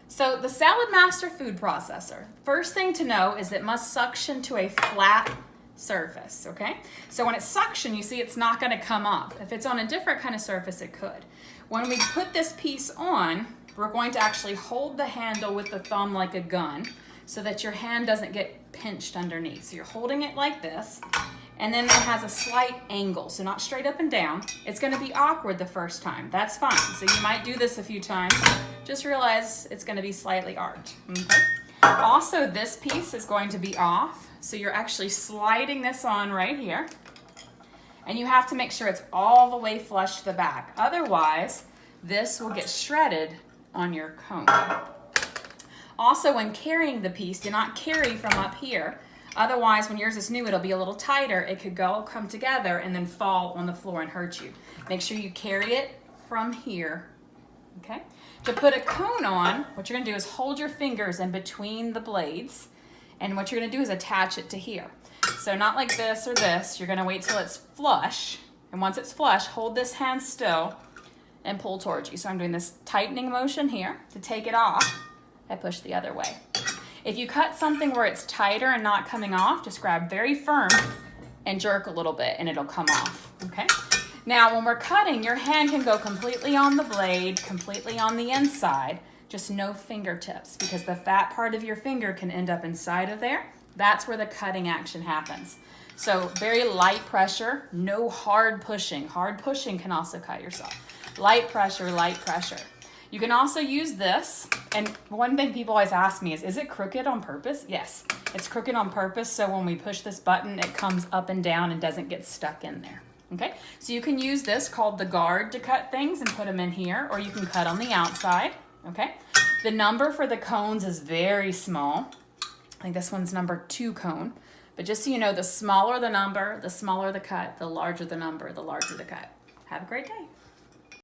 So the Saladmaster food processor, first thing to know is it must suction to a flat surface, okay? So when it's suction, you see it's not gonna come up. If it's on a different kind of surface, it could. When we put this piece on, we're going to actually hold the handle with the thumb like a gun so that your hand doesn't get pinched underneath. So you're holding it like this, and then it has a slight angle, so not straight up and down. It's gonna be awkward the first time, that's fine. So you might do this a few times. Just realize it's gonna be slightly arched, okay? Also, this piece is going to be off, so you're actually sliding this on right here, and you have to make sure it's all the way flush to the back. Otherwise, this will get shredded on your cone. Also, when carrying the piece, do not carry from up here. Otherwise, when yours is new, it'll be a little tighter. It could come together and then fall on the floor and hurt you. Make sure you carry it from here, okay? To put a cone on, what you're gonna do is hold your fingers in between the blades, and what you're gonna do is attach it to here. So not like this or this, you're gonna wait till it's flush, and once it's flush, hold this hand still and pull towards you. So I'm doing this tightening motion here. To take it off, I push the other way. If you cut something where it's tighter and not coming off, just grab very firm and jerk a little bit and it'll come off, okay? Now, when we're cutting, your hand can go completely on the blade, completely on the inside, just no fingertips, because the fat part of your finger can end up inside of there. That's where the cutting action happens. So very light pressure, no hard pushing. Hard pushing can also cut yourself. Light pressure, light pressure. You can also use this, and one thing people always ask me is it crooked on purpose? Yes, it's crooked on purpose, so when we push this button, it comes up and down and doesn't get stuck in there, okay? So you can use this called the guard to cut things and put them in here, or you can cut on the outside, okay? The number for the cones is very small. I think this one's number 2 cone, but just so you know, the smaller the number, the smaller the cut, the larger the number, the larger the cut. Have a great day.